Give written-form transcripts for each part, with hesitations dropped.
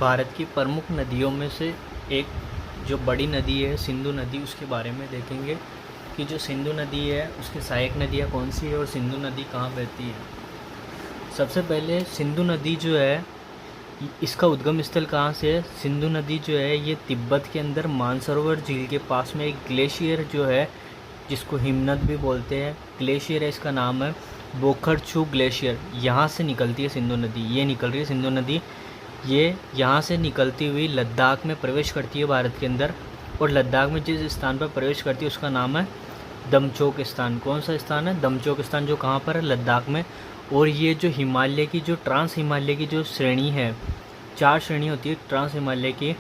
भारत की प्रमुख नदियों में से एक जो बड़ी नदी है सिंधु नदी, उसके बारे में देखेंगे कि जो सिंधु नदी है उसकी सहायक नदियाँ कौन सी है और सिंधु नदी कहाँ बहती है। सबसे पहले सिंधु नदी जो है इसका उद्गम स्थल कहाँ से है। सिंधु नदी जो है ये तिब्बत के अंदर मानसरोवर झील के पास में एक ग्लेशियर जो है जिसको हिमनद भी बोलते हैं, ग्लेशियर है, इसका नाम है बोखरछू ग्लेशियर। यहाँ से निकलती है सिंधु नदी, ये निकल रही है सिंधु नदी। ये यहाँ से निकलती हुई लद्दाख में प्रवेश करती है भारत के अंदर, और लद्दाख में जिस स्थान पर प्रवेश करती है उसका नाम है दमचोक स्थान। कौन सा स्थान है? दमचोक स्थान, जो कहाँ पर है? लद्दाख में। और ये जो हिमालय की जो ट्रांस हिमालय की जो श्रेणी है, 4 श्रेणी होती है ट्रांस हिमालय की,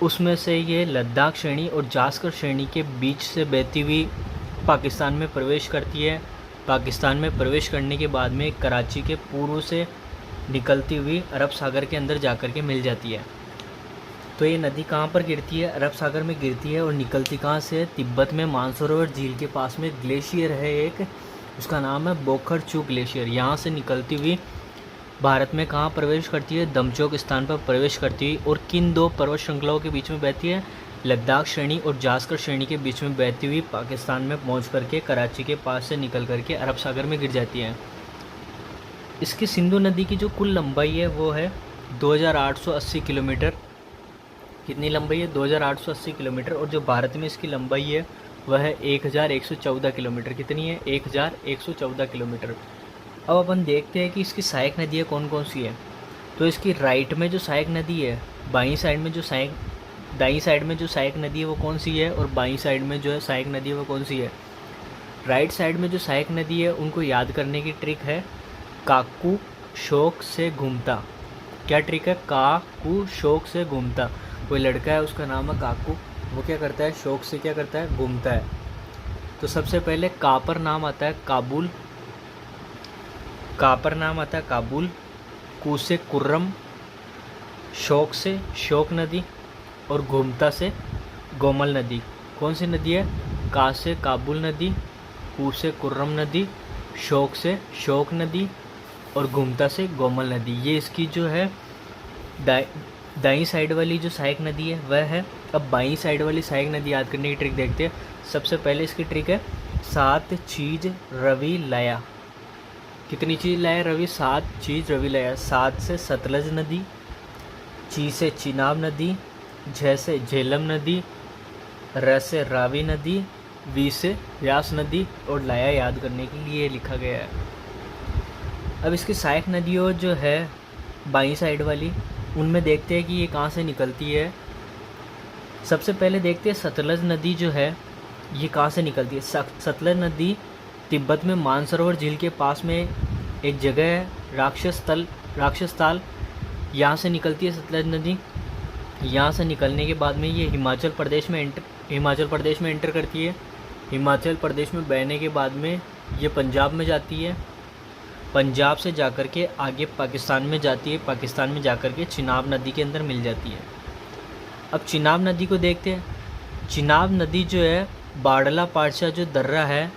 उसमें से ये लद्दाख श्रेणी और जास्कर श्रेणी के बीच से बहती हुई पाकिस्तान में प्रवेश करती है। पाकिस्तान में प्रवेश करने के बाद में कराची के पूर्व से निकलती हुई अरब सागर के अंदर जाकर के मिल जाती है। तो ये नदी कहाँ पर गिरती है? अरब सागर में गिरती है। और निकलती कहाँ से? तिब्बत में मानसरोवर झील के पास में ग्लेशियर है एक, उसका नाम है बोखरछू ग्लेशियर। यहाँ से निकलती हुई भारत में कहाँ प्रवेश करती है? दमचोक स्थान पर प्रवेश करती हुई। और किन 2 पर्वत श्रृंखलाओं के बीच में बहती है? लद्दाख श्रेणी और जास्कर श्रेणी के बीच में बहती हुई पाकिस्तान में पहुँच करके कराची के पास से निकल करके अरब सागर में गिर जाती है। इसकी सिंधु नदी की जो कुल लंबाई है वो है 2880 किलोमीटर। कितनी लंबाई है? 2880 किलोमीटर। और जो भारत में इसकी लंबाई है वह है 1114 किलोमीटर। कितनी है? 1114 किलोमीटर। अब अपन देखते हैं कि इसकी सहायक नदियाँ कौन कौन सी है। तो इसकी राइट में जो सहायक नदी है, दाईं साइड में जो सहायक नदी है वो कौन सी है, और बाईं साइड में जो है सहायक नदी है वो कौन सी है। राइट साइड में जो सहायक नदी है उनको याद करने की ट्रिक है काकू शोक से घूमता। क्या ट्रिक है? काकू शोक से घूमता। कोई लड़का है उसका नाम है काकू, वो क्या करता है? शौक से क्या करता है? घूमता है। तो सबसे पहले का पर नाम आता है काबुल, कू से कुर्रम, शौक से शोक नदी, और घूमता से गोमल नदी। कौन सी नदी है? का से काबुल नदी, कू से कुर्रम नदी, शौक से शोक नदी, और घूमता से गोमल नदी। ये इसकी जो है दाईं साइड वाली जो सहायक नदी है वह है। अब बाईं साइड वाली सहायक नदी याद करने की ट्रिक देखते हैं। सबसे पहले इसकी ट्रिक है 7 चीज रवि लया। कितनी चीज लाया रवि? 7 चीज रवि लया। 7 से सतलज नदी, ची से चिनाब नदी, झ से झेलम नदी, र से रावी नदी, वी से व्यास नदी, और लाया याद करने के लिए लिखा गया है। अब इसकी सहायक नदियों जो है बाईं साइड वाली, उनमें देखते हैं कि ये कहाँ से निकलती है। सबसे पहले देखते हैं सतलज नदी जो है ये कहाँ से निकलती है। सतलज नदी तिब्बत में मानसरोवर झील के पास में एक जगह है, राक्षस ताल, यहाँ से निकलती है सतलज नदी। यहाँ से निकलने के बाद में ये हिमाचल प्रदेश में एंटर करती है। हिमाचल प्रदेश में बहने के बाद में ये पंजाब में जाती है। पंजाब से जाकर के आगे पाकिस्तान में जाती है। पाकिस्तान में जाकर के चिनाब नदी के अंदर मिल जाती है। अब चिनाब नदी को देखते हैं। चिनाब नदी जो है बाड़ला पारसा जो दर्रा है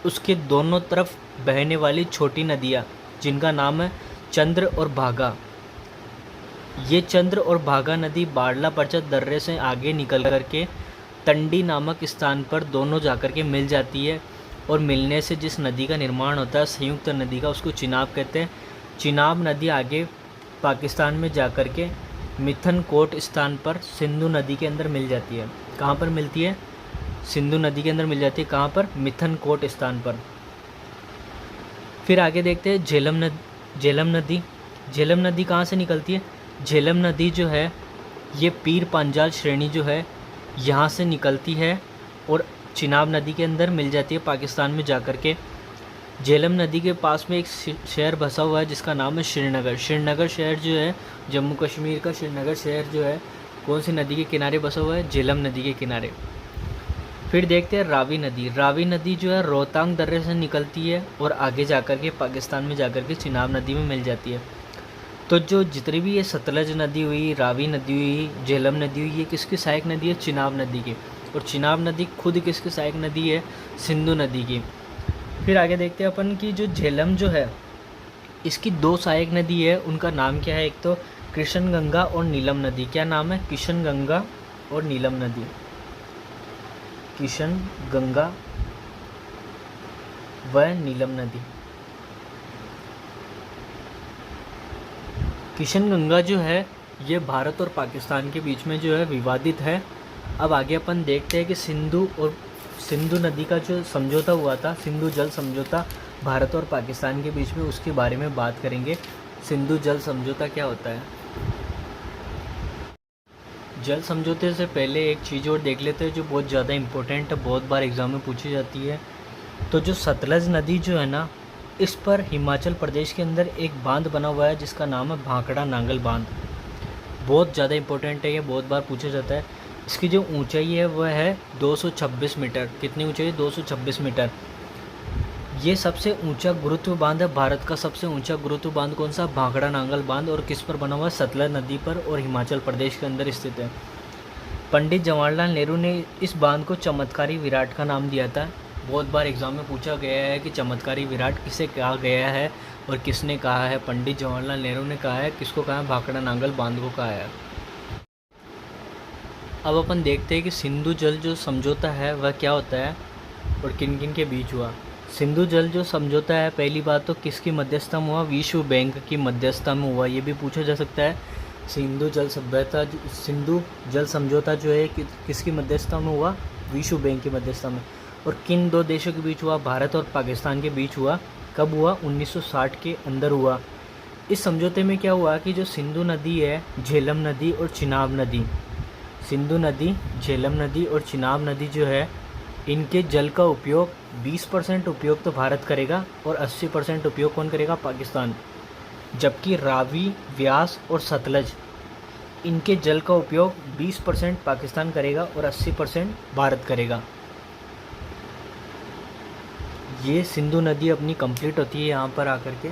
उसके दोनों तरफ बहने वाली छोटी नदियाँ, जिनका नाम है चंद्र और भागा। ये चंद्र और भागा नदी बाड़ला पारसा दर्रे से आगे निकल करके तंडी नामक स्थान पर दोनों जाकर के मिल जाती है। और मिलने से जिस नदी का निर्माण होता है संयुक्त नदी का, उसको चिनाब कहते हैं। चिनाब नदी आगे पाकिस्तान में जाकर के मिथनकोट स्थान पर सिंधु नदी के अंदर मिल जाती है। कहाँ पर मिलती है? सिंधु नदी के अंदर मिल जाती है। कहाँ पर? मिथनकोट स्थान पर। फिर आगे देखते हैं झेलम नदी। झेलम नदी कहाँ से निकलती है? झेलम नदी जो है ये पीर पांजाल श्रेणी जो है यहाँ से निकलती है और चिनाब नदी के अंदर मिल जाती है पाकिस्तान में जाकर के। झेलम नदी के पास में एक शहर बसा हुआ है जिसका नाम है श्रीनगर। श्रीनगर शहर जो है जम्मू कश्मीर का श्रीनगर शहर जो है कौन सी नदी के किनारे बसा हुआ है? झेलम नदी के किनारे। फिर देखते हैं रावी नदी। रावी नदी जो है रोहतांग दर्रे से निकलती है और आगे जाकर के पाकिस्तान में जाकर के चिनाब नदी में मिल जाती है। तो जो जितनी भी ये सतलज नदी हुई, रावी नदी हुई, झेलम नदी हुई, ये किसकी सहायक नदी है? चिनाब नदी की। और चिनाब नदी खुद किसकी सहायक नदी है? सिंधु नदी की। फिर आगे देखते हैं अपन की जो झेलम जो है इसकी 2 सहायक नदी है, उनका नाम क्या है? एक तो कृष्ण गंगा और नीलम नदी, क्या नाम है? कृष्ण गंगा और नीलम नदी। कृष्ण गंगा व नीलम नदी। कृष्ण गंगा जो है ये भारत और पाकिस्तान के बीच में जो है विवादित है। अब आगे अपन देखते हैं कि सिंधु नदी का जो समझौता हुआ था, सिंधु जल समझौता भारत और पाकिस्तान के बीच में, उसके बारे में बात करेंगे। सिंधु जल समझौता क्या होता है? जल समझौते से पहले एक चीज़ और देख लेते हैं जो बहुत ज़्यादा इम्पोर्टेंट है, बहुत बार एग्ज़ाम में पूछी जाती है। तो जो सतलज नदी जो है ना, इस पर हिमाचल प्रदेश के अंदर एक बांध बना हुआ है जिसका नाम है भाखड़ा नांगल बांध। बहुत ज़्यादा इम्पोर्टेंट है, ये बहुत बार पूछा जाता है। इसकी जो ऊंचाई है वह है 226 मीटर। कितनी ऊंचाई? 226 मीटर। ये सबसे ऊंचा गुरुत्व बांध है। भारत का सबसे ऊंचा गुरुत्व बांध कौन सा? भाखड़ा नांगल बांध। और किस पर बना हुआ है? सतलज नदी पर, और हिमाचल प्रदेश के अंदर स्थित है। पंडित जवाहरलाल नेहरू ने इस बांध को चमत्कारी विराट का नाम दिया था। बहुत बार एग्जाम में पूछा गया है कि चमत्कारी विराट किसे कहा गया है और किसने कहा है? पंडित जवाहरलाल नेहरू ने कहा है। किसको कहा है? भाखड़ा नांगल बांध को कहा है। अब अपन देखते हैं कि सिंधु जल जो समझौता है वह क्या होता है और किन किन के बीच हुआ। सिंधु जल जो समझौता है, पहली बात तो किसकी मध्यस्थता में हुआ? विश्व बैंक की मध्यस्थता में हुआ। ये भी पूछा जा सकता है। सिंधु जल समझौता जो है किसकी मध्यस्थता में हुआ? विश्व बैंक की मध्यस्थता में। और किन दो देशों के बीच हुआ? भारत और पाकिस्तान के बीच हुआ। कब हुआ? 1960 के अंदर हुआ। इस समझौते में क्या हुआ कि जो सिंधु नदी है, झेलम नदी और चिनाब नदी, सिंधु नदी, झेलम नदी और चिनाब नदी जो है, इनके जल का उपयोग 20% उपयोग तो भारत करेगा और 80% उपयोग कौन करेगा? पाकिस्तान। जबकि रावी, व्यास और सतलज, इनके जल का उपयोग 20% पाकिस्तान करेगा और 80% भारत करेगा। ये सिंधु नदी अपनी कंप्लीट होती है यहाँ पर आकर के।